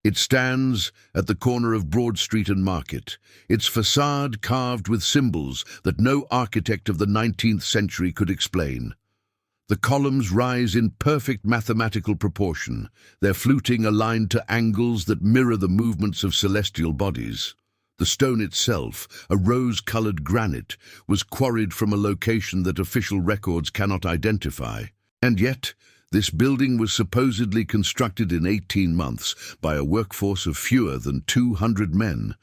It stands at the corner of Broad Street and Market, its facade carved with symbols that no architect of the 19th century could explain. The columns rise in perfect mathematical proportion, their fluting aligned to angles that mirror the movements of celestial bodies. The stone itself, a rose-colored granite, was quarried from a location that official records cannot identify. And yet, this building was supposedly constructed in 18 months by a workforce of fewer than 200 men,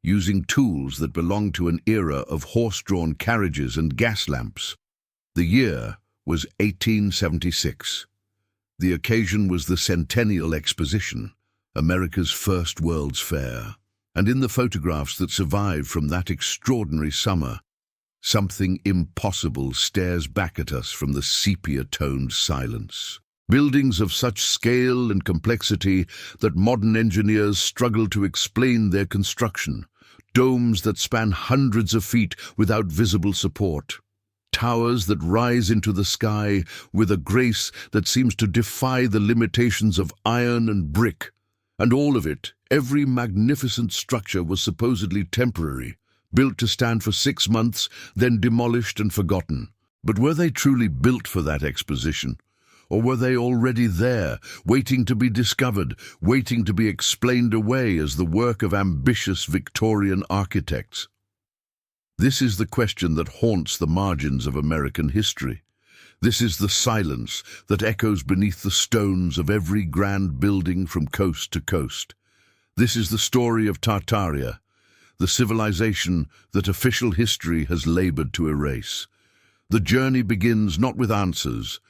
using tools that belonged to an era of horse-drawn carriages and gas lamps. The year was 1876. The occasion was the Centennial Exposition, America's first World's Fair. And in the photographs that survive from that extraordinary summer, something impossible stares back at us from the sepia-toned silence. Buildings of such scale and complexity that modern engineers struggle to explain their construction. Domes that span hundreds of feet without visible support. Towers that rise into the sky with a grace that seems to defy the limitations of iron and brick. And all of it, every magnificent structure, was supposedly temporary, built to stand for 6 months, then demolished and forgotten. But were they truly built for that exposition? Or were they already there, waiting to be discovered, waiting to be explained away as the work of ambitious Victorian architects? This is the question that haunts the margins of American history. This is the silence that echoes beneath the stones of every grand building from coast to coast. This is the story of Tartaria, the civilization that official history has labored to erase. The journey begins not with answers,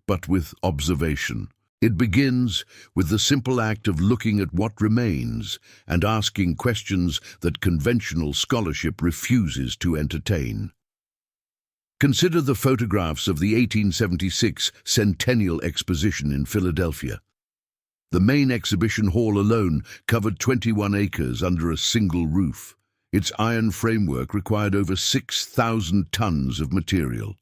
but with observation. It begins with the simple act of looking at what remains and asking questions that conventional scholarship refuses to entertain. Consider the photographs of the 1876 Centennial Exposition in Philadelphia. The main exhibition hall alone covered 21 acres under a single roof. Its iron framework required over 6,000 tons of material.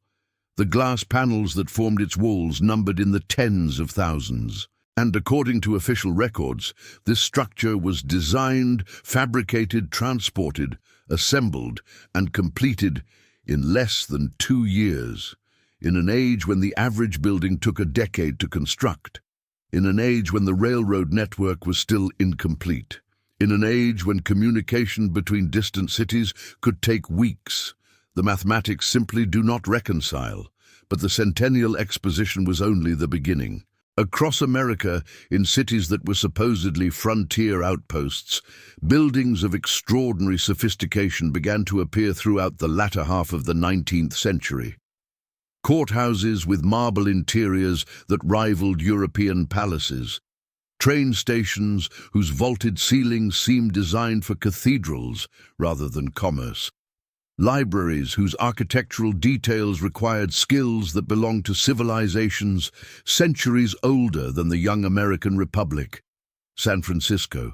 The glass panels that formed its walls numbered in the tens of thousands. And according to official records, this structure was designed, fabricated, transported, assembled, and completed in less than 2 years, in an age when the average building took a decade to construct, in an age when the railroad network was still incomplete, in an age when communication between distant cities could take weeks. The mathematics simply do not reconcile, but the Centennial Exposition was only the beginning. Across America, in cities that were supposedly frontier outposts, buildings of extraordinary sophistication began to appear throughout the latter half of the 19th century. Courthouses with marble interiors that rivaled European palaces, train stations whose vaulted ceilings seemed designed for cathedrals rather than commerce, libraries whose architectural details required skills that belonged to civilizations centuries older than the young American Republic. San Francisco,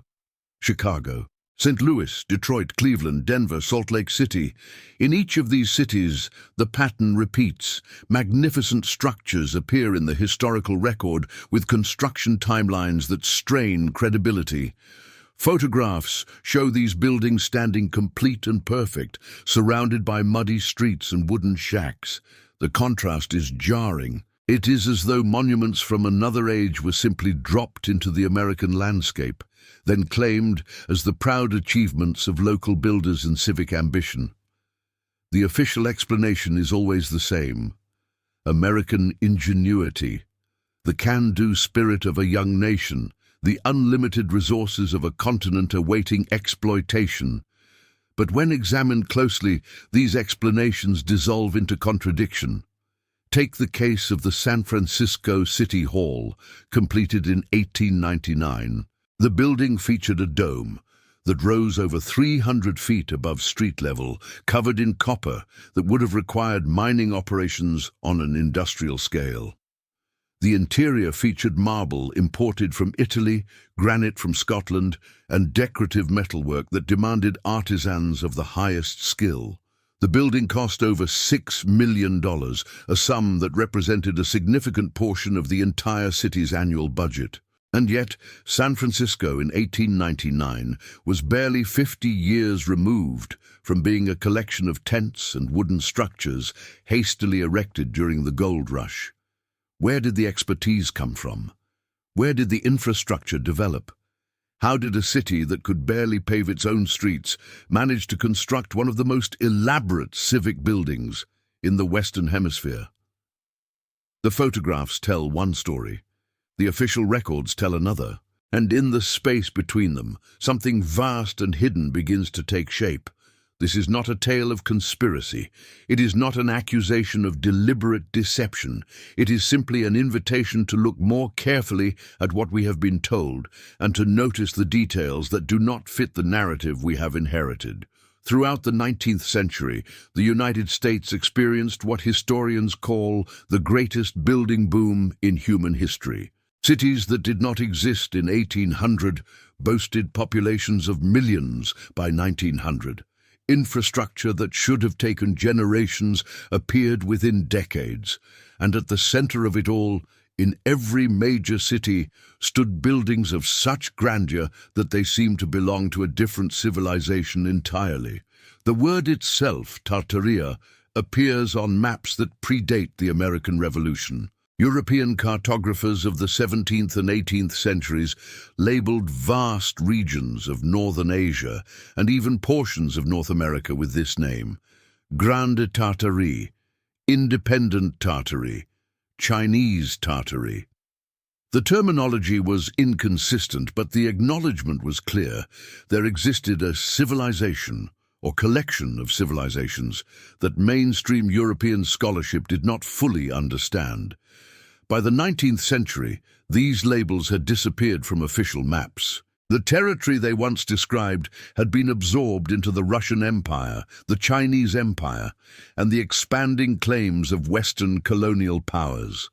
Chicago, St. Louis, Detroit, Cleveland, Denver, Salt Lake City. In each of these cities, the pattern repeats. Magnificent structures appear in the historical record with construction timelines that strain credibility. Photographs show these buildings standing complete and perfect, surrounded by muddy streets and wooden shacks. The contrast is jarring. It is as though monuments from another age were simply dropped into the American landscape, then claimed as the proud achievements of local builders and civic ambition. The official explanation is always the same: American ingenuity, the can-do spirit of a young nation, the unlimited resources of a continent awaiting exploitation. But when examined closely, these explanations dissolve into contradiction. Take the case of the San Francisco City Hall, completed in 1899. The building featured a dome that rose over 300 feet above street level, covered in copper that would have required mining operations on an industrial scale. The interior featured marble imported from Italy, granite from Scotland, and decorative metalwork that demanded artisans of the highest skill. The building cost over $6 million, a sum that represented a significant portion of the entire city's annual budget. And yet, San Francisco in 1899 was barely 50 years removed from being a collection of tents and wooden structures hastily erected during the gold rush. Where did the expertise come from? Where did the infrastructure develop? How did a city that could barely pave its own streets manage to construct one of the most elaborate civic buildings in the Western Hemisphere? The photographs tell one story, the official records tell another, and in the space between them, something vast and hidden begins to take shape. This is not a tale of conspiracy. It is not an accusation of deliberate deception. It is simply an invitation to look more carefully at what we have been told and to notice the details that do not fit the narrative we have inherited. Throughout the 19th century, the United States experienced what historians call the greatest building boom in human history. Cities that did not exist in 1800 boasted populations of millions by 1900. Infrastructure that should have taken generations appeared within decades, and at the center of it all, in every major city, stood buildings of such grandeur that they seemed to belong to a different civilization entirely. The word itself, Tartaria, appears on maps that predate the American Revolution. European cartographers of the 17th and 18th centuries labeled vast regions of northern Asia and even portions of North America with this name: Grande Tartarie, Independent Tartary, Chinese Tartary. The terminology was inconsistent, but the acknowledgement was clear. There existed a civilization, or collection of civilizations, that mainstream European scholarship did not fully understand. By the 19th century, these labels had disappeared from official maps. The territory they once described had been absorbed into the Russian Empire, the Chinese Empire, and the expanding claims of Western colonial powers.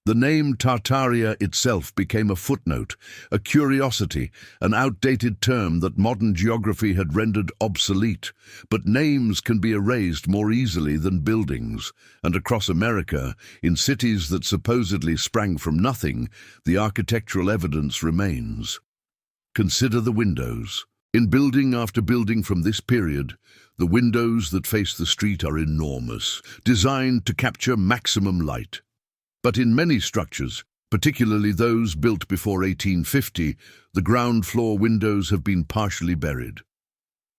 The name Tartaria itself became a footnote, a curiosity, an outdated term that modern geography had rendered obsolete. But names can be erased more easily than buildings, and across America, in cities that supposedly sprang from nothing, the architectural evidence remains. Consider the windows. In building after building from this period, the windows that face the street are enormous, designed to capture maximum light. But in many structures, particularly those built before 1850, the ground floor windows have been partially buried.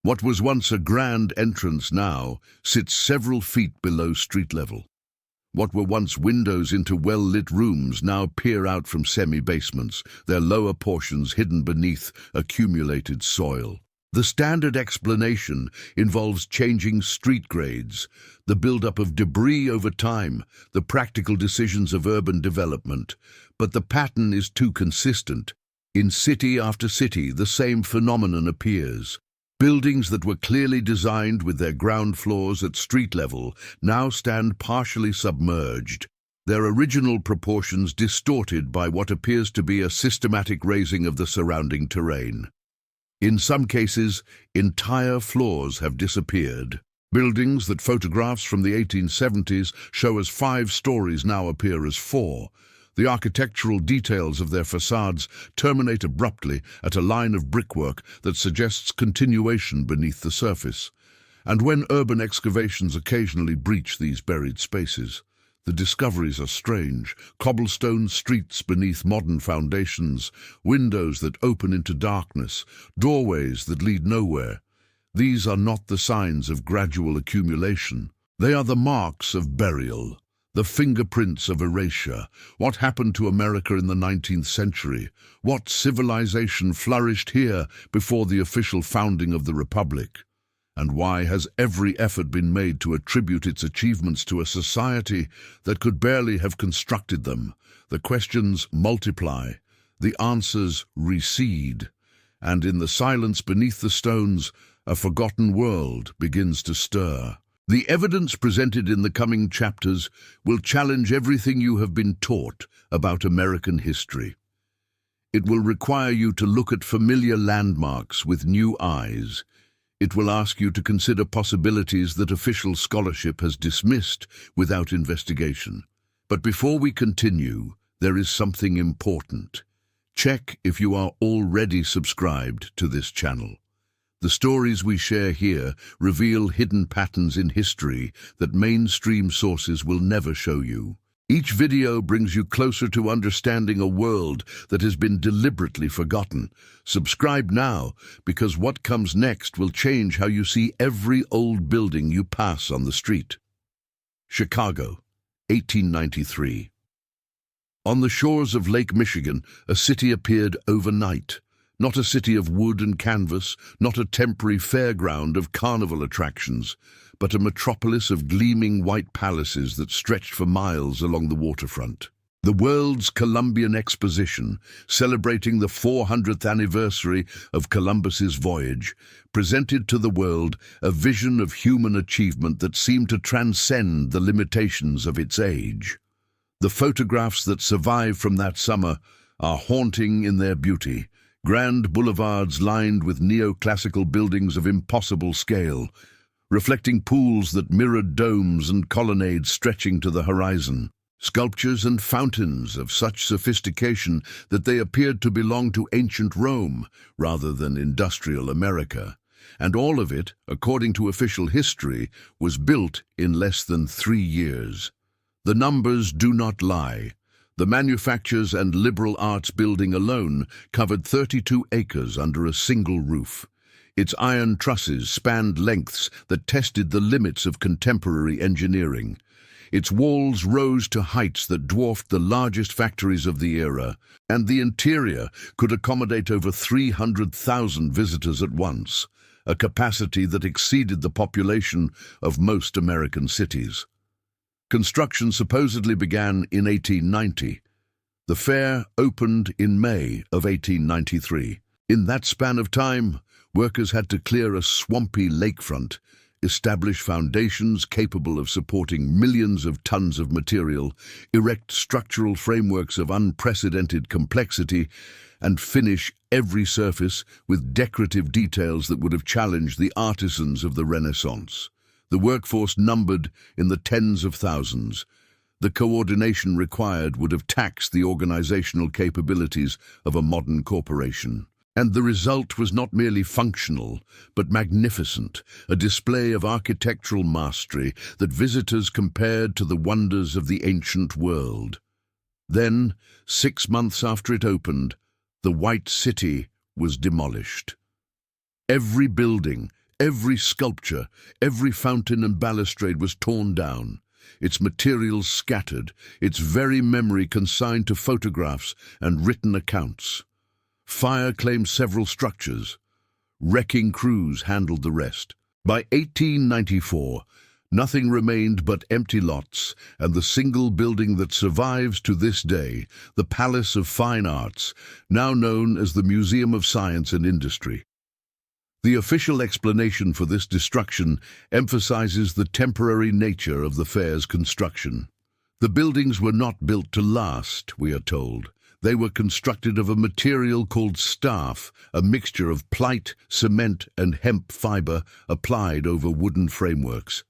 What was once a grand entrance now sits several feet below street level. What were once windows into well-lit rooms now peer out from semi-basements, their lower portions hidden beneath accumulated soil. The standard explanation involves changing street grades, the buildup of debris over time, the practical decisions of urban development. But the pattern is too consistent. In city after city, the same phenomenon appears. Buildings that were clearly designed with their ground floors at street level now stand partially submerged, their original proportions distorted by what appears to be a systematic raising of the surrounding terrain. In some cases, entire floors have disappeared. Buildings that photographs from the 1870s show as 5 stories now appear as 4. The architectural details of their facades terminate abruptly at a line of brickwork that suggests continuation beneath the surface. And when urban excavations occasionally breach these buried spaces, the discoveries are strange. Cobblestone streets beneath modern foundations, windows that open into darkness, doorways that lead nowhere. These are not the signs of gradual accumulation. They are the marks of burial, the fingerprints of erasure. What happened to America in the 19th century? What civilization flourished here before the official founding of the Republic? And why has every effort been made to attribute its achievements to a society that could barely have constructed them? The questions multiply, the answers recede, and in the silence beneath the stones, a forgotten world begins to stir. The evidence presented in the coming chapters will challenge everything you have been taught about American history. It will require you to look at familiar landmarks with new eyes. It will ask you to consider possibilities that official scholarship has dismissed without investigation. But before we continue, there is something important. Check if you are already subscribed to this channel. The stories we share here reveal hidden patterns in history that mainstream sources will never show you. Each video brings you closer to understanding a world that has been deliberately forgotten. Subscribe now, because what comes next will change how you see every old building you pass on the street. Chicago, 1893. On the shores of Lake Michigan, a city appeared overnight. Not a city of wood and canvas, not a temporary fairground of carnival attractions, but a metropolis of gleaming white palaces that stretched for miles along the waterfront. The world's Columbian Exposition, celebrating the 400th anniversary of Columbus's voyage, presented to the world a vision of human achievement that seemed to transcend the limitations of its age. The photographs that survive from that summer are haunting in their beauty. Grand boulevards lined with neoclassical buildings of impossible scale, reflecting pools that mirrored domes and colonnades stretching to the horizon. Sculptures and fountains of such sophistication that they appeared to belong to ancient Rome rather than industrial America. And all of it, according to official history, was built in less than 3 years. The numbers do not lie. The Manufactures and Liberal Arts building alone covered 32 acres under a single roof. Its iron trusses spanned lengths that tested the limits of contemporary engineering. Its walls rose to heights that dwarfed the largest factories of the era, and the interior could accommodate over 300,000 visitors at once, a capacity that exceeded the population of most American cities. Construction supposedly began in 1890. The fair opened in May of 1893. In that span of time, workers had to clear a swampy lakefront, establish foundations capable of supporting millions of tons of material, erect structural frameworks of unprecedented complexity, and finish every surface with decorative details that would have challenged the artisans of the Renaissance. The workforce numbered in the tens of thousands. The coordination required would have taxed the organizational capabilities of a modern corporation. And the result was not merely functional, but magnificent, a display of architectural mastery that visitors compared to the wonders of the ancient world. Then, 6 months after it opened, the White City was demolished. Every building, every sculpture, every fountain and balustrade was torn down, its materials scattered, its very memory consigned to photographs and written accounts. Fire claimed several structures. Wrecking crews handled the rest. By 1894, nothing remained but empty lots, and the single building that survives to this day, the Palace of Fine Arts, now known as the Museum of Science and Industry. The official explanation for this destruction emphasizes the temporary nature of the fair's construction. The buildings were not built to last, we are told. They were constructed of a material called staff, a mixture of plite, cement, and hemp fiber applied over wooden frameworks.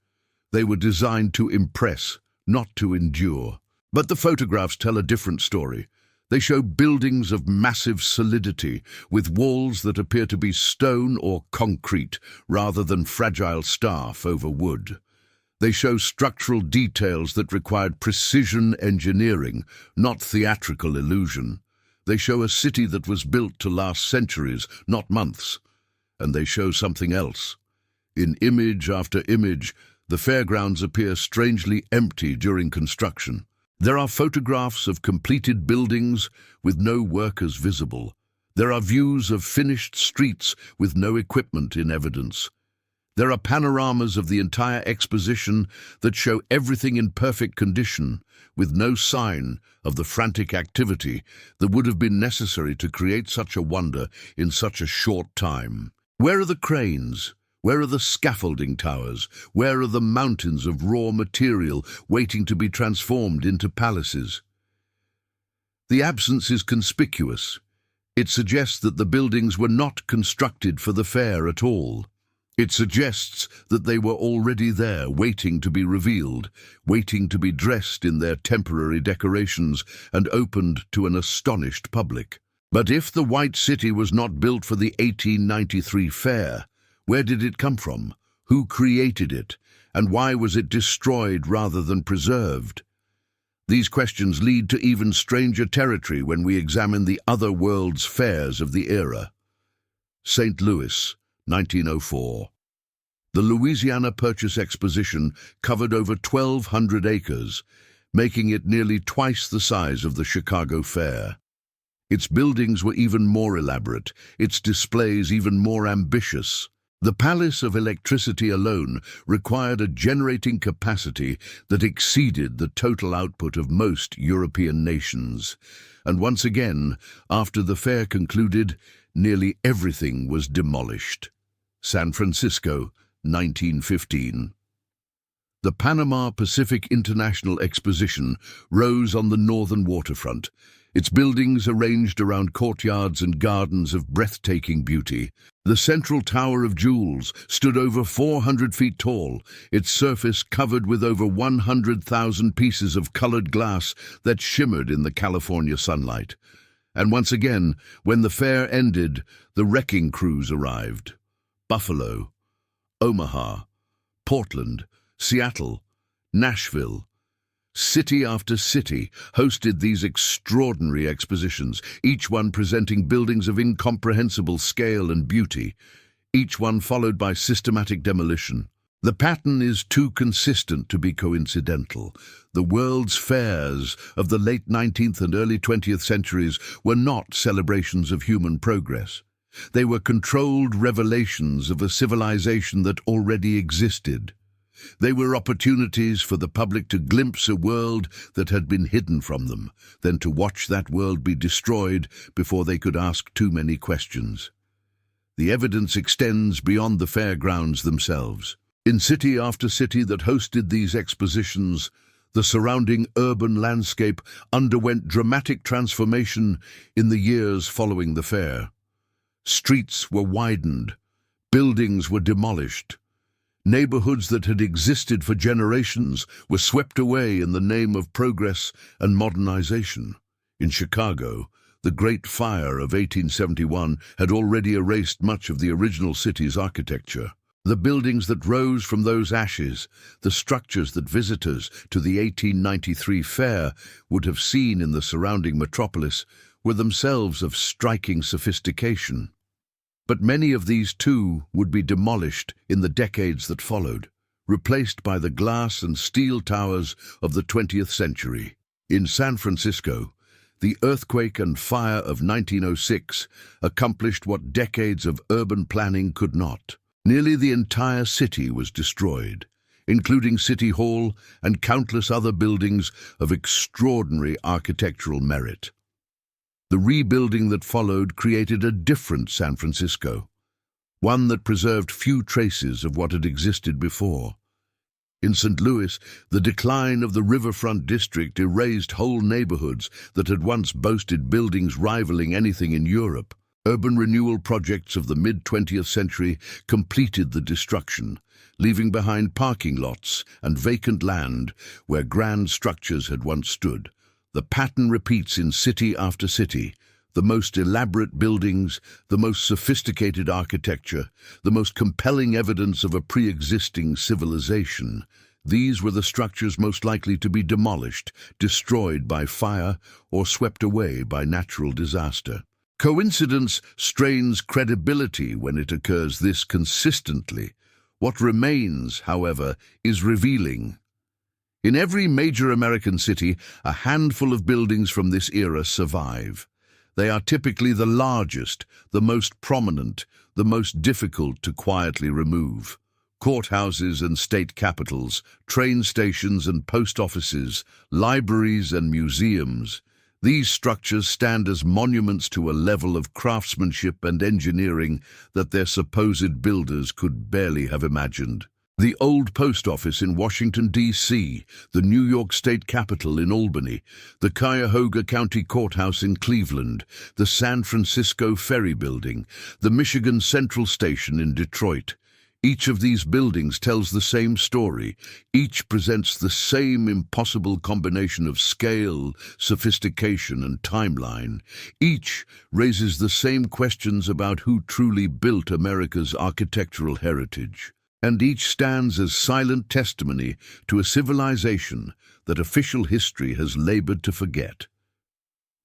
They were designed to impress, not to endure. But the photographs tell a different story. They show buildings of massive solidity, with walls that appear to be stone or concrete, rather than fragile staff over wood. They show structural details that required precision engineering, not theatrical illusion. They show a city that was built to last centuries, not months. And they show something else. In image after image, the fairgrounds appear strangely empty during construction. There are photographs of completed buildings with no workers visible. There are views of finished streets with no equipment in evidence. There are panoramas of the entire exposition that show everything in perfect condition, with no sign of the frantic activity that would have been necessary to create such a wonder in such a short time. Where are the cranes? Where are the scaffolding towers? Where are the mountains of raw material waiting to be transformed into palaces? The absence is conspicuous. It suggests that the buildings were not constructed for the fair at all. It suggests that they were already there, waiting to be revealed, waiting to be dressed in their temporary decorations and opened to an astonished public. But if the White City was not built for the 1893 fair, where did it come from? Who created it? And why was it destroyed rather than preserved? These questions lead to even stranger territory when we examine the other world's fairs of the era. St. Louis, 1904. The Louisiana Purchase Exposition covered over 1,200 acres, making it nearly twice the size of the Chicago Fair. Its buildings were even more elaborate, its displays even more ambitious. The Palace of Electricity alone required a generating capacity that exceeded the total output of most European nations. And once again, after the fair concluded, nearly everything was demolished. San Francisco, 1915. The Panama Pacific International Exposition rose on the northern waterfront, its buildings arranged around courtyards and gardens of breathtaking beauty. The central Tower of Jewels stood over 400 feet tall, its surface covered with over 100,000 pieces of colored glass that shimmered in the California sunlight. And once again, when the fair ended, the wrecking crews arrived. Buffalo, Omaha, Portland, Seattle, Nashville. City after city hosted these extraordinary expositions, each one presenting buildings of incomprehensible scale and beauty, each one followed by systematic demolition. The pattern is too consistent to be coincidental. The world's fairs of the late 19th and early 20th centuries were not celebrations of human progress. They were controlled revelations of a civilization that already existed. They were opportunities for the public to glimpse a world that had been hidden from them, then to watch that world be destroyed before they could ask too many questions. The evidence extends beyond the fairgrounds themselves. In city after city that hosted these expositions, the surrounding urban landscape underwent dramatic transformation in the years following the fair. Streets were widened, buildings were demolished. Neighborhoods that had existed for generations were swept away in the name of progress and modernization. In Chicago, the Great Fire of 1871 had already erased much of the original city's architecture. The buildings that rose from those ashes, the structures that visitors to the 1893 fair would have seen in the surrounding metropolis, were themselves of striking sophistication. But many of these too would be demolished in the decades that followed, replaced by the glass and steel towers of the 20th century. In San Francisco, the earthquake and fire of 1906 accomplished what decades of urban planning could not. Nearly the entire city was destroyed, including City Hall and countless other buildings of extraordinary architectural merit. The rebuilding that followed created a different San Francisco, one that preserved few traces of what had existed before. In St. Louis, the decline of the riverfront district erased whole neighborhoods that had once boasted buildings rivaling anything in Europe. Urban renewal projects of the mid-20th century completed the destruction, leaving behind parking lots and vacant land where grand structures had once stood. The pattern repeats in city after city. The most elaborate buildings, the most sophisticated architecture, the most compelling evidence of a pre-existing civilization. These were the structures most likely to be demolished, destroyed by fire, or swept away by natural disaster. Coincidence strains credibility when it occurs this consistently. What remains, however, is revealing. In every major American city, a handful of buildings from this era survive. They are typically the largest, the most prominent, the most difficult to quietly remove. Courthouses and state capitals, train stations and post offices, libraries and museums. These structures stand as monuments to a level of craftsmanship and engineering that their supposed builders could barely have imagined. The old post office in Washington, D.C., the New York State Capitol in Albany, the Cuyahoga County Courthouse in Cleveland, the San Francisco Ferry Building, the Michigan Central Station in Detroit. Each of these buildings tells the same story. Each presents the same impossible combination of scale, sophistication, and timeline. Each raises the same questions about who truly built America's architectural heritage. And each stands as silent testimony to a civilization that official history has labored to forget.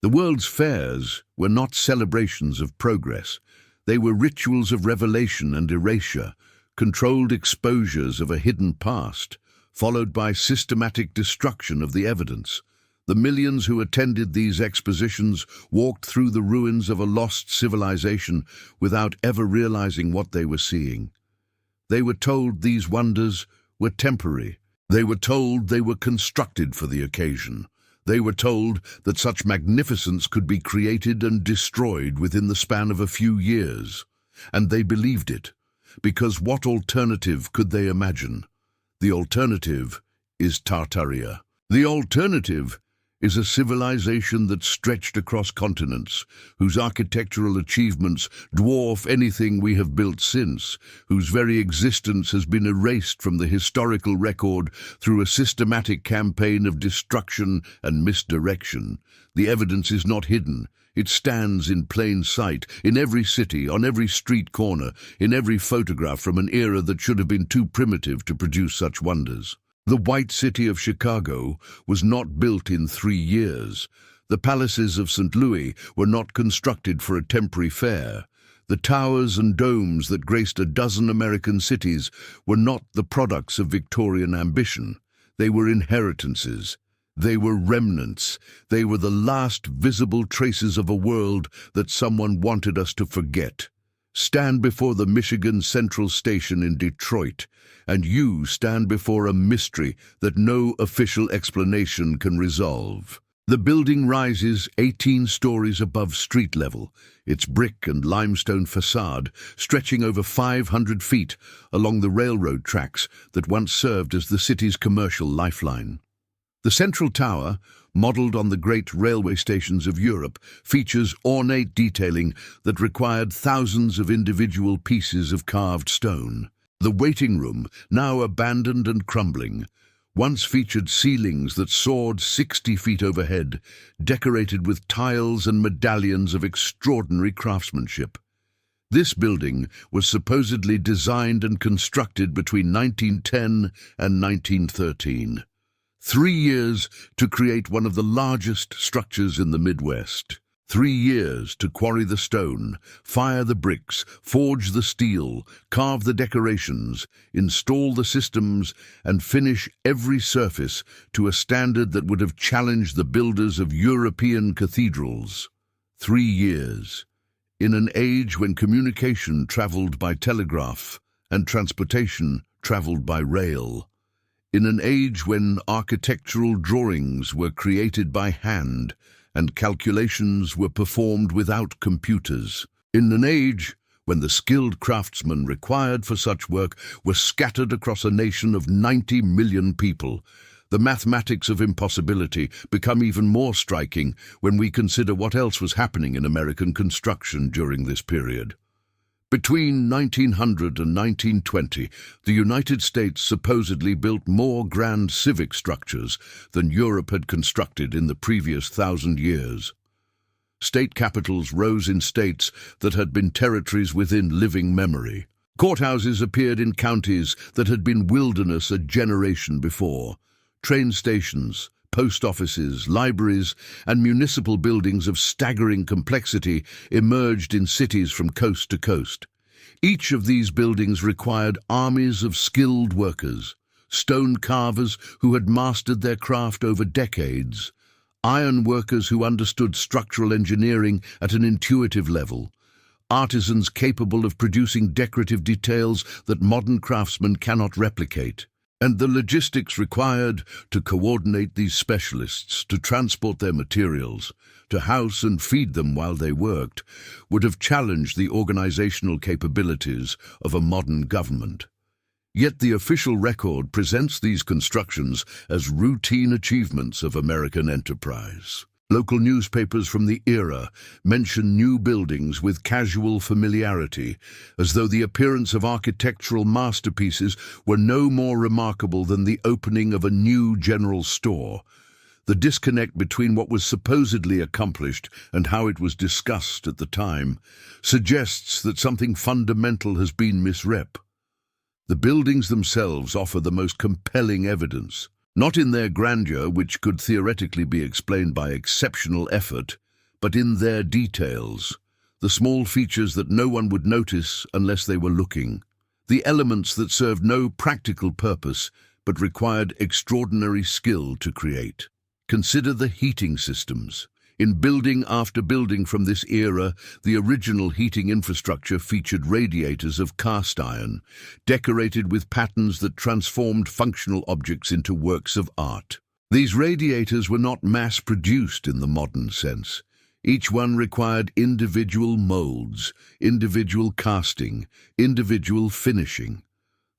The world's fairs were not celebrations of progress. They were rituals of revelation and erasure, controlled exposures of a hidden past, followed by systematic destruction of the evidence. The millions who attended these expositions walked through the ruins of a lost civilization without ever realizing what they were seeing. They were told these wonders were temporary. They were told they were constructed for the occasion. They were told that such magnificence could be created and destroyed within the span of a few years. And they believed it, because what alternative could they imagine? The alternative is Tartaria. The alternative is a civilization that stretched across continents, whose architectural achievements dwarf anything we have built since, whose very existence has been erased from the historical record through a systematic campaign of destruction and misdirection. The evidence is not hidden. It stands in plain sight, in every city, on every street corner, in every photograph from an era that should have been too primitive to produce such wonders. The White City of Chicago was not built in 3 years. The palaces of St. Louis were not constructed for a temporary fair. The towers and domes that graced a dozen American cities were not the products of Victorian ambition. They were inheritances. They were remnants. They were the last visible traces of a world that someone wanted us to forget. Stand before the Michigan Central Station in Detroit, and you stand before a mystery that no official explanation can resolve. The building rises 18 stories above street level, its brick and limestone facade stretching over 500 feet along the railroad tracks that once served as the city's commercial lifeline. The central tower, modeled on the great railway stations of Europe, features ornate detailing that required thousands of individual pieces of carved stone. The waiting room, now abandoned and crumbling, once featured ceilings that soared 60 feet overhead, decorated with tiles and medallions of extraordinary craftsmanship. This building was supposedly designed and constructed between 1910 and 1913. 3 years to create one of the largest structures in the Midwest. 3 years to quarry the stone, fire the bricks, forge the steel, carve the decorations, install the systems, and finish every surface to a standard that would have challenged the builders of European cathedrals. 3 years. In an age when communication traveled by telegraph and transportation traveled by rail. In an age when architectural drawings were created by hand and calculations were performed without computers. In an age when the skilled craftsmen required for such work were scattered across a nation of 90 million people. The mathematics of impossibility become even more striking when we consider what else was happening in American construction during this period. Between 1900 and 1920, the United States supposedly built more grand civic structures than Europe had constructed in the previous 1,000 years. State capitals rose in states that had been territories within living memory. Courthouses appeared in counties that had been wilderness a generation before. Train stations, post offices, libraries, and municipal buildings of staggering complexity emerged in cities from coast to coast. Each of these buildings required armies of skilled workers, stone carvers who had mastered their craft over decades, iron workers who understood structural engineering at an intuitive level, artisans capable of producing decorative details that modern craftsmen cannot replicate. And the logistics required to coordinate these specialists, to transport their materials, to house and feed them while they worked, would have challenged the organizational capabilities of a modern government. Yet the official record presents these constructions as routine achievements of American enterprise. Local newspapers from the era mention new buildings with casual familiarity, as though the appearance of architectural masterpieces were no more remarkable than the opening of a new general store. The disconnect between what was supposedly accomplished and how it was discussed at the time suggests that something fundamental has been misrep. The buildings themselves offer the most compelling evidence, not in their grandeur, which could theoretically be explained by exceptional effort, but in their details, the small features that no one would notice unless they were looking, the elements that served no practical purpose but required extraordinary skill to create. Consider the heating systems. In building after building from this era, the original heating infrastructure featured radiators of cast iron, decorated with patterns that transformed functional objects into works of art. These radiators were not mass-produced in the modern sense. Each one required individual molds, individual casting, individual finishing.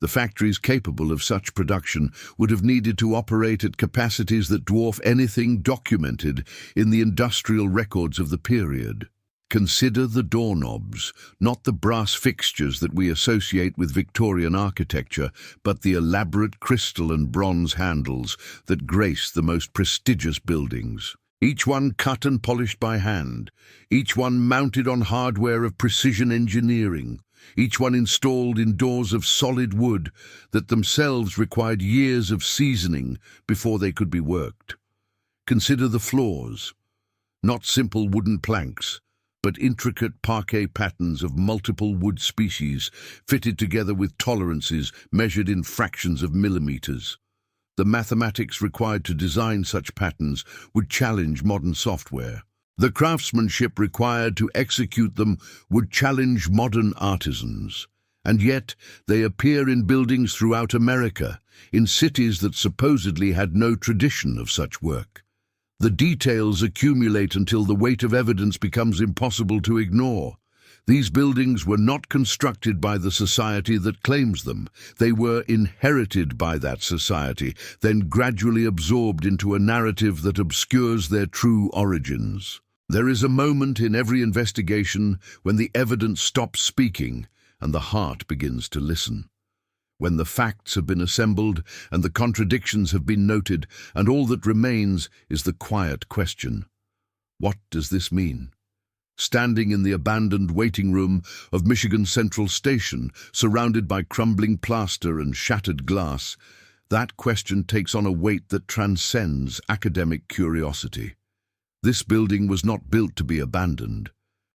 The factories capable of such production would have needed to operate at capacities that dwarf anything documented in the industrial records of the period. Consider the doorknobs, not the brass fixtures that we associate with Victorian architecture, but the elaborate crystal and bronze handles that grace the most prestigious buildings. Each one cut and polished by hand, each one mounted on hardware of precision engineering, each one installed in doors of solid wood that themselves required years of seasoning before they could be worked. Consider the floors, not simple wooden planks, but intricate parquet patterns of multiple wood species fitted together with tolerances measured in fractions of millimeters. The mathematics required to design such patterns would challenge modern software. The craftsmanship required to execute them would challenge modern artisans. And yet, they appear in buildings throughout America, in cities that supposedly had no tradition of such work. The details accumulate until the weight of evidence becomes impossible to ignore. These buildings were not constructed by the society that claims them. They were inherited by that society, then gradually absorbed into a narrative that obscures their true origins. There is a moment in every investigation when the evidence stops speaking and the heart begins to listen. When the facts have been assembled and the contradictions have been noted, and all that remains is the quiet question: what does this mean? Standing in the abandoned waiting room of Michigan Central Station, surrounded by crumbling plaster and shattered glass, that question takes on a weight that transcends academic curiosity. This building was not built to be abandoned.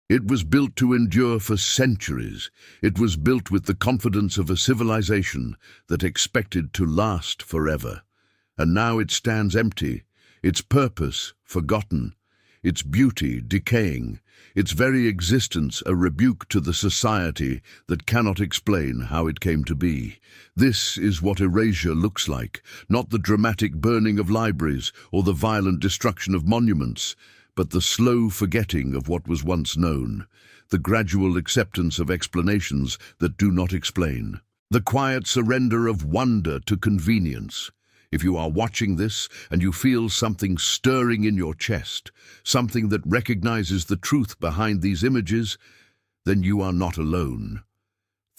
It was built to endure for centuries. It was built with the confidence of a civilization that expected to last forever. And now it stands empty, its purpose forgotten, its beauty decaying, its very existence a rebuke to the society that cannot explain how it came to be. This is what erasure looks like, not the dramatic burning of libraries or the violent destruction of monuments, but the slow forgetting of what was once known, the gradual acceptance of explanations that do not explain, the quiet surrender of wonder to convenience. If you are watching this and you feel something stirring in your chest, something that recognizes the truth behind these images, then you are not alone.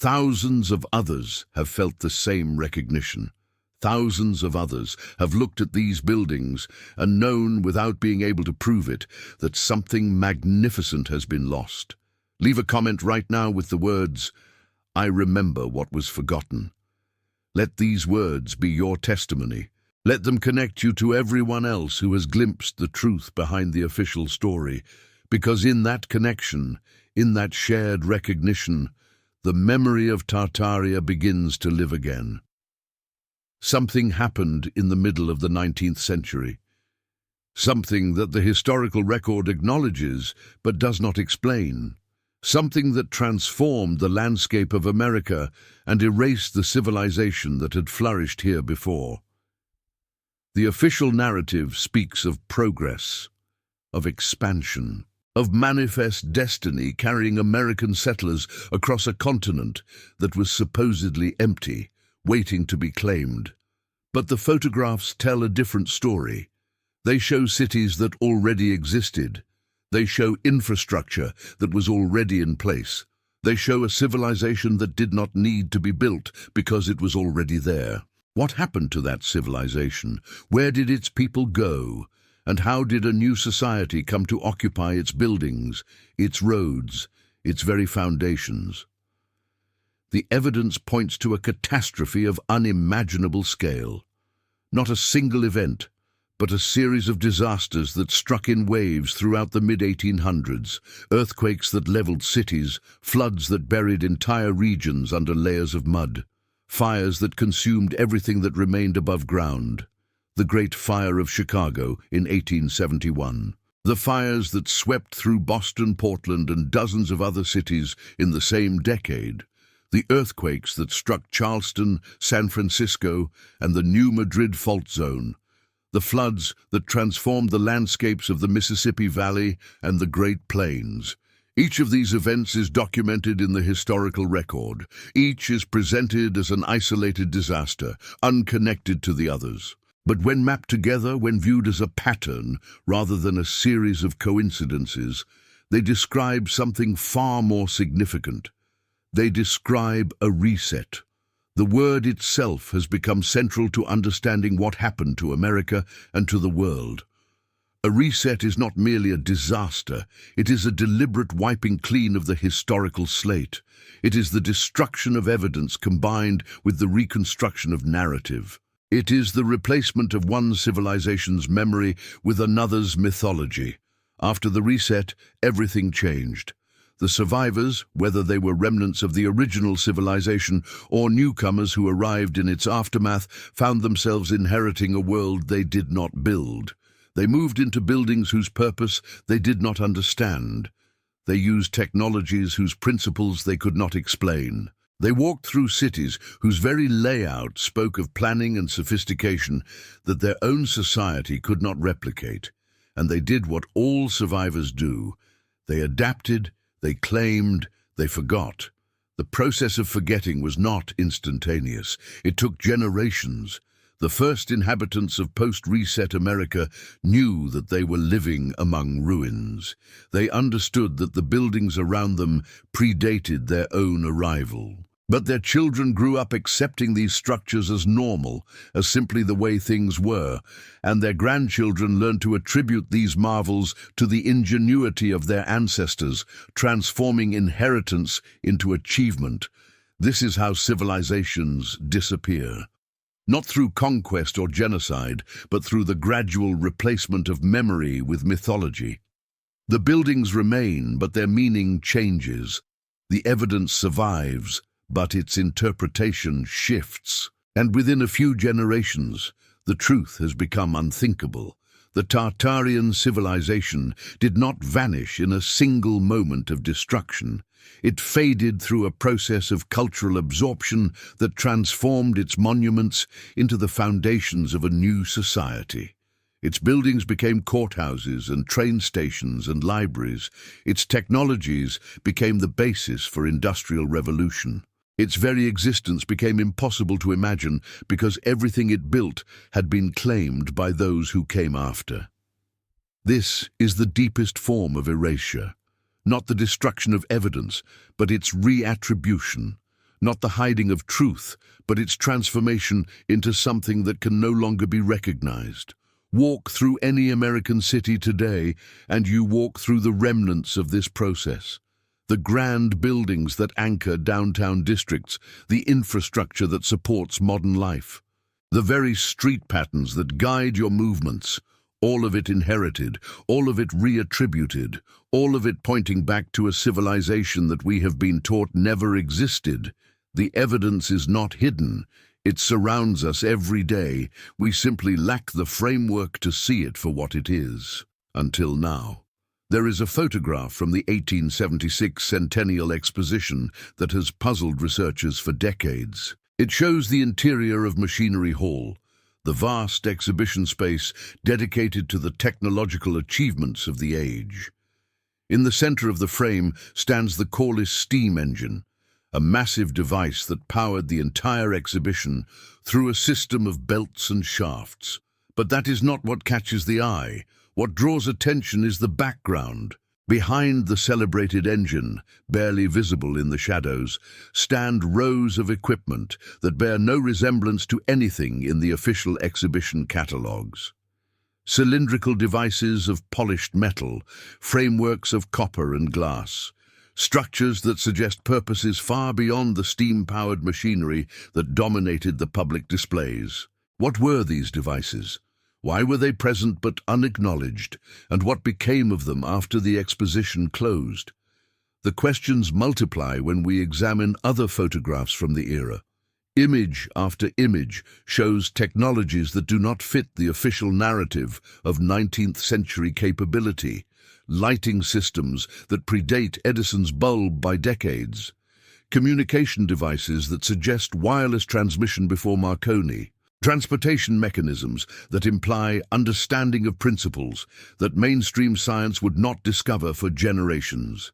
Thousands of others have felt the same recognition. Thousands of others have looked at these buildings and known, without being able to prove it, that something magnificent has been lost. Leave a comment right now with the words, "I remember what was forgotten." Let these words be your testimony. Let them connect you to everyone else who has glimpsed the truth behind the official story, because in that connection, in that shared recognition, the memory of Tartaria begins to live again. Something happened in the middle of the 19th century. Something that the historical record acknowledges but does not explain. Something that transformed the landscape of America and erased the civilization that had flourished here before. The official narrative speaks of progress, of expansion, of manifest destiny carrying American settlers across a continent that was supposedly empty, waiting to be claimed. But the photographs tell a different story. They show cities that already existed. They show infrastructure that was already in place. They show a civilization that did not need to be built because it was already there. What happened to that civilization? Where did its people go? And how did a new society come to occupy its buildings, its roads, its very foundations? The evidence points to a catastrophe of unimaginable scale. Not a single event, but a series of disasters that struck in waves throughout the mid-1800s, earthquakes that leveled cities, floods that buried entire regions under layers of mud, fires that consumed everything that remained above ground. The Great Fire of Chicago in 1871. The fires that swept through Boston, Portland, and dozens of other cities in the same decade. The earthquakes that struck Charleston, San Francisco, and the New Madrid fault zone. The floods that transformed the landscapes of the Mississippi Valley and the Great Plains. Each of these events is documented in the historical record. Each is presented as an isolated disaster, unconnected to the others. But when mapped together, when viewed as a pattern rather than a series of coincidences, they describe something far more significant. They describe a reset. The word itself has become central to understanding what happened to America and to the world. A reset is not merely a disaster, it is a deliberate wiping clean of the historical slate. It is the destruction of evidence combined with the reconstruction of narrative. It is the replacement of one civilization's memory with another's mythology. After the reset, everything changed. The survivors, whether they were remnants of the original civilization or newcomers who arrived in its aftermath, found themselves inheriting a world they did not build. They moved into buildings whose purpose they did not understand. They used technologies whose principles they could not explain. They walked through cities whose very layout spoke of planning and sophistication that their own society could not replicate. And they did what all survivors do. They adapted, they claimed, they forgot. The process of forgetting was not instantaneous. It took generations. The first inhabitants of post-reset America knew that they were living among ruins. They understood that the buildings around them predated their own arrival. But their children grew up accepting these structures as normal, as simply the way things were, and their grandchildren learned to attribute these marvels to the ingenuity of their ancestors, transforming inheritance into achievement. This is how civilizations disappear. Not through conquest or genocide, but through the gradual replacement of memory with mythology. The buildings remain, but their meaning changes. The evidence survives, but its interpretation shifts. And within a few generations, the truth has become unthinkable. The Tartarian civilization did not vanish in a single moment of destruction. It faded through a process of cultural absorption that transformed its monuments into the foundations of a new society. Its buildings became courthouses and train stations and libraries. Its technologies became the basis for industrial revolution. Its very existence became impossible to imagine because everything it built had been claimed by those who came after. This is the deepest form of erasure. Not the destruction of evidence, but its reattribution. Not the hiding of truth, but its transformation into something that can no longer be recognized. Walk through any American city today, and you walk through the remnants of this process. The grand buildings that anchor downtown districts, the infrastructure that supports modern life. The very street patterns that guide your movements. All of it inherited, all of it reattributed, all of it pointing back to a civilization that we have been taught never existed. The evidence is not hidden. It surrounds us every day. We simply lack the framework to see it for what it is. Until now. There is a photograph from the 1876 Centennial Exposition that has puzzled researchers for decades. It shows the interior of Machinery Hall, the vast exhibition space dedicated to the technological achievements of the age. In the center of the frame stands the Corliss steam engine, a massive device that powered the entire exhibition through a system of belts and shafts. But that is not what catches the eye. What draws attention is the background. Behind the celebrated engine, barely visible in the shadows, stand rows of equipment that bear no resemblance to anything in the official exhibition catalogues. Cylindrical devices of polished metal, frameworks of copper and glass, structures that suggest purposes far beyond the steam-powered machinery that dominated the public displays. What were these devices? Why were they present but unacknowledged? And what became of them after the exposition closed? The questions multiply when we examine other photographs from the era. Image after image shows technologies that do not fit the official narrative of 19th century capability, lighting systems that predate Edison's bulb by decades, communication devices that suggest wireless transmission before Marconi, transportation mechanisms that imply understanding of principles that mainstream science would not discover for generations.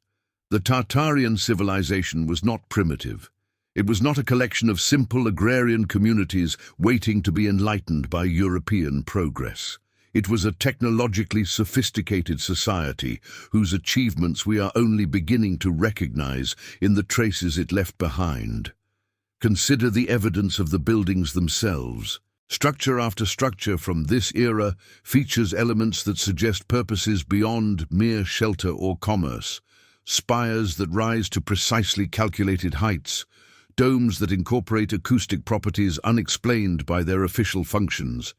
The Tartarian civilization was not primitive. It was not a collection of simple agrarian communities waiting to be enlightened by European progress. It was a technologically sophisticated society whose achievements we are only beginning to recognize in the traces it left behind. Consider the evidence of the buildings themselves. Structure after structure from this era features elements that suggest purposes beyond mere shelter or commerce. Spires that rise to precisely calculated heights, domes that incorporate acoustic properties unexplained by their official functions,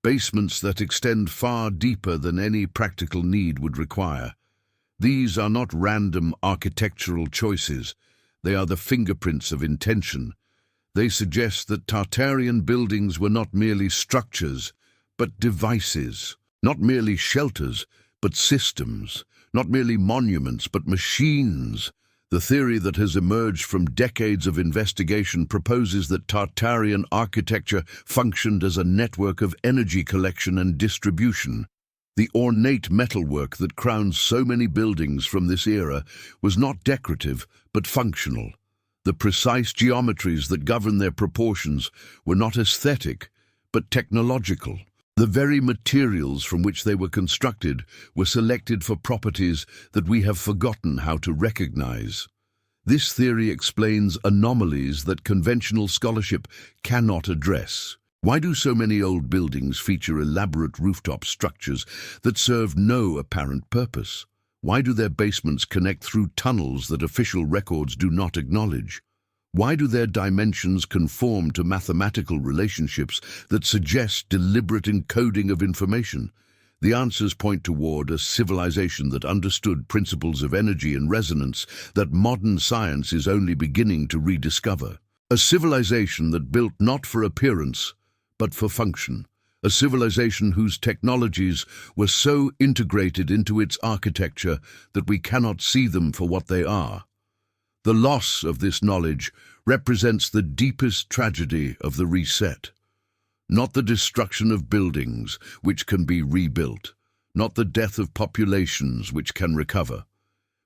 basements that extend far deeper than any practical need would require. These are not random architectural choices. They are the fingerprints of intention. They suggest that Tartarian buildings were not merely structures, but devices. Not merely shelters, but systems. Not merely monuments, but machines. The theory that has emerged from decades of investigation proposes that Tartarian architecture functioned as a network of energy collection and distribution. The ornate metalwork that crowns so many buildings from this era was not decorative, but functional. The precise geometries that govern their proportions were not aesthetic, but technological. The very materials from which they were constructed were selected for properties that we have forgotten how to recognize. This theory explains anomalies that conventional scholarship cannot address. Why do so many old buildings feature elaborate rooftop structures that serve no apparent purpose? Why do their basements connect through tunnels that official records do not acknowledge? Why do their dimensions conform to mathematical relationships that suggest deliberate encoding of information? The answers point toward a civilization that understood principles of energy and resonance that modern science is only beginning to rediscover. A civilization that built not for appearance, but for function. A civilization whose technologies were so integrated into its architecture that we cannot see them for what they are. The loss of this knowledge represents the deepest tragedy of the reset. Not the destruction of buildings, which can be rebuilt, not the death of populations, which can recover,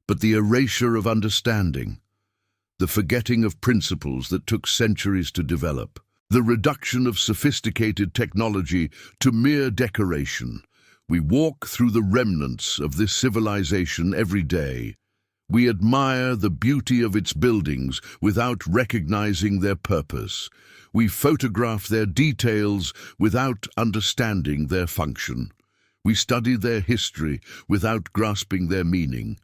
but the erasure of understanding, the forgetting of principles that took centuries to develop, the reduction of sophisticated technology to mere decoration. We walk through the remnants of this civilization every day. We admire the beauty of its buildings without recognizing their purpose. We photograph their details without understanding their function. We study their history without grasping their meaning.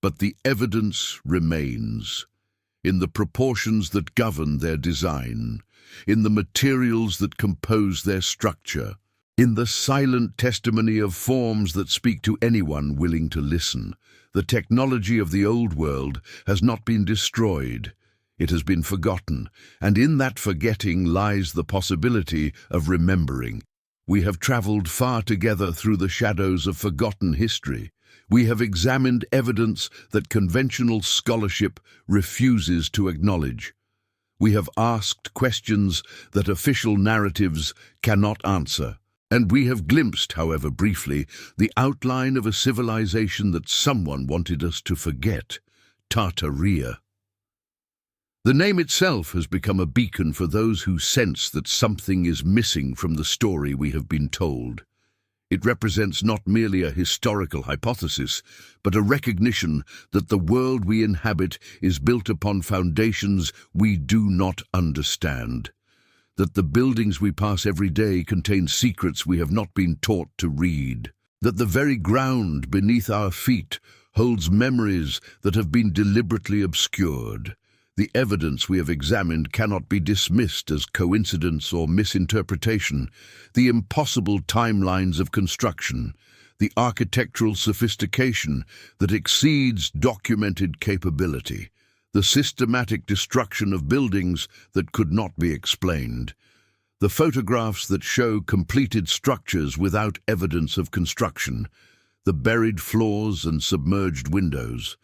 But the evidence remains in the proportions that govern their design, in the materials that compose their structure, in the silent testimony of forms that speak to anyone willing to listen. The technology of the old world has not been destroyed. It has been forgotten, and in that forgetting lies the possibility of remembering. We have traveled far together through the shadows of forgotten history. We have examined evidence that conventional scholarship refuses to acknowledge. We have asked questions that official narratives cannot answer. And we have glimpsed, however briefly, the outline of a civilization that someone wanted us to forget, Tartaria. The name itself has become a beacon for those who sense that something is missing from the story we have been told. It represents not merely a historical hypothesis, but a recognition that the world we inhabit is built upon foundations we do not understand, that the buildings we pass every day contain secrets we have not been taught to read, that the very ground beneath our feet holds memories that have been deliberately obscured. The evidence we have examined cannot be dismissed as coincidence or misinterpretation. The impossible timelines of construction, the architectural sophistication that exceeds documented capability, the systematic destruction of buildings that could not be explained, the photographs that show completed structures without evidence of construction, the buried floors and submerged windows,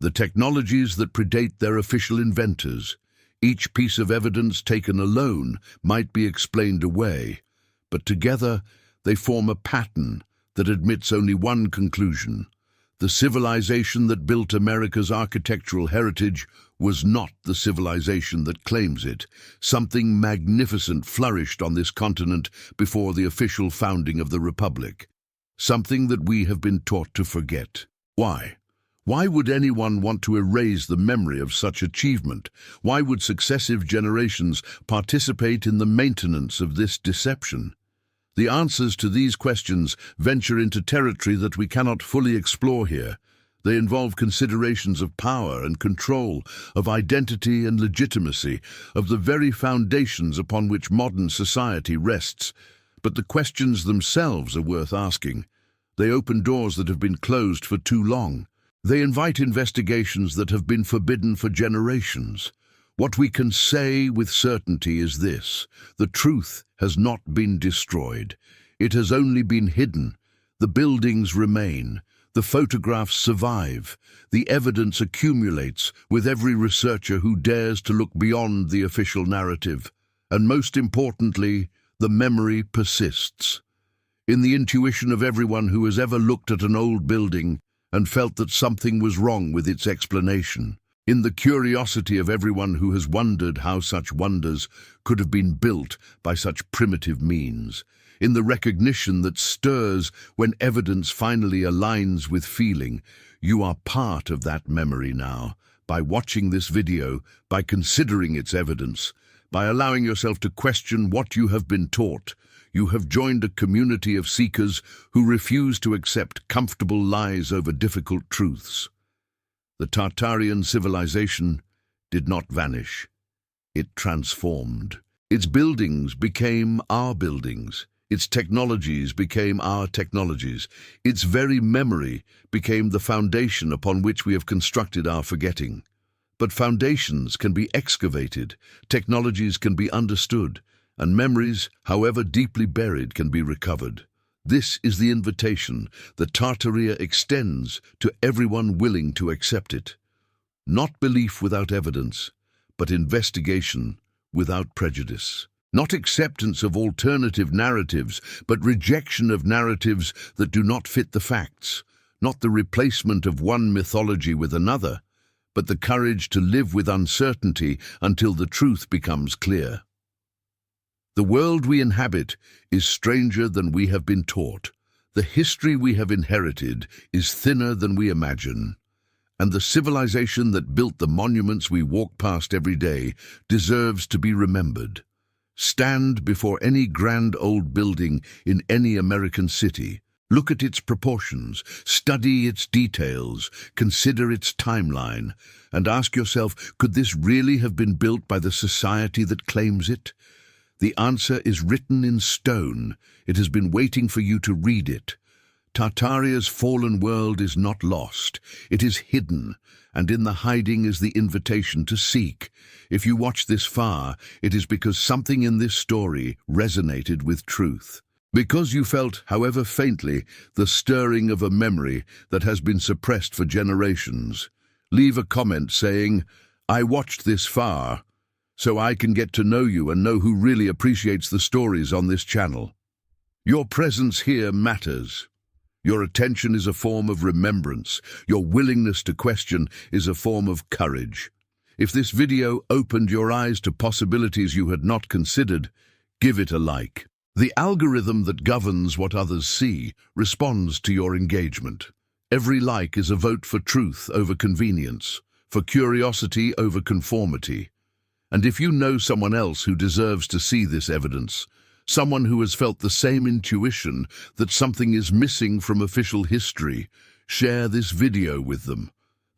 the technologies that predate their official inventors. Each piece of evidence taken alone might be explained away, but together they form a pattern that admits only one conclusion. The civilization that built America's architectural heritage was not the civilization that claims it. Something magnificent flourished on this continent before the official founding of the Republic. Something that we have been taught to forget. Why? Why would anyone want to erase the memory of such achievement? Why would successive generations participate in the maintenance of this deception? The answers to these questions venture into territory that we cannot fully explore here. They involve considerations of power and control, of identity and legitimacy, of the very foundations upon which modern society rests. But the questions themselves are worth asking. They open doors that have been closed for too long. They invite investigations that have been forbidden for generations. What we can say with certainty is this: the truth has not been destroyed. It has only been hidden. The buildings remain. The photographs survive. The evidence accumulates with every researcher who dares to look beyond the official narrative. And most importantly, the memory persists. In the intuition of everyone who has ever looked at an old building and felt that something was wrong with its explanation. In the curiosity of everyone who has wondered how such wonders could have been built by such primitive means. In the recognition that stirs when evidence finally aligns with feeling. You are part of that memory now. By watching this video, by considering its evidence, by allowing yourself to question what you have been taught, you have joined a community of seekers who refuse to accept comfortable lies over difficult truths. The Tartarian civilization did not vanish. It transformed. Its buildings became our buildings. Its technologies became our technologies. Its very memory became the foundation upon which we have constructed our forgetting. But foundations can be excavated, technologies can be understood, and memories, however deeply buried, can be recovered. This is the invitation that Tartaria extends to everyone willing to accept it. Not belief without evidence, but investigation without prejudice. Not acceptance of alternative narratives, but rejection of narratives that do not fit the facts. Not the replacement of one mythology with another, but the courage to live with uncertainty until the truth becomes clear. The world we inhabit is stranger than we have been taught. The history we have inherited is thinner than we imagine. And the civilization that built the monuments we walk past every day deserves to be remembered. Stand before any grand old building in any American city. Look at its proportions, study its details, consider its timeline, and ask yourself, could this really have been built by the society that claims it? The answer is written in stone. It has been waiting for you to read it. Tartaria's fallen world is not lost. It is hidden, and in the hiding is the invitation to seek. If you watch this far, it is because something in this story resonated with truth. Because you felt, however faintly, the stirring of a memory that has been suppressed for generations. Leave a comment saying, "I watched this far," so I can get to know you and know who really appreciates the stories on this channel. Your presence here matters. Your attention is a form of remembrance. Your willingness to question is a form of courage. If this video opened your eyes to possibilities you had not considered, give it a like. The algorithm that governs what others see responds to your engagement. Every like is a vote for truth over convenience, for curiosity over conformity. And if you know someone else who deserves to see this evidence, someone who has felt the same intuition that something is missing from official history, share this video with them.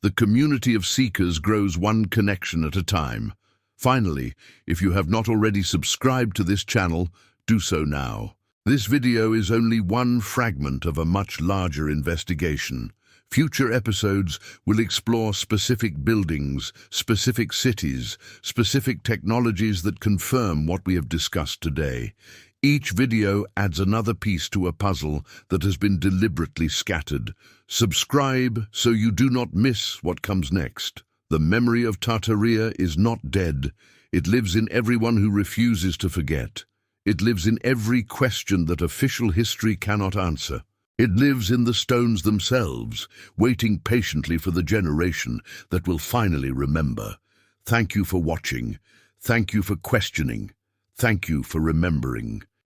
The community of seekers grows one connection at a time. Finally, if you have not already subscribed to this channel, do so now. This video is only one fragment of a much larger investigation. Future episodes will explore specific buildings, specific cities, specific technologies that confirm what we have discussed today. Each video adds another piece to a puzzle that has been deliberately scattered. Subscribe so you do not miss what comes next. The memory of Tartaria is not dead. It lives in everyone who refuses to forget. It lives in every question that official history cannot answer. It lives in the stones themselves, waiting patiently for the generation that will finally remember. Thank you for watching. Thank you for questioning. Thank you for remembering.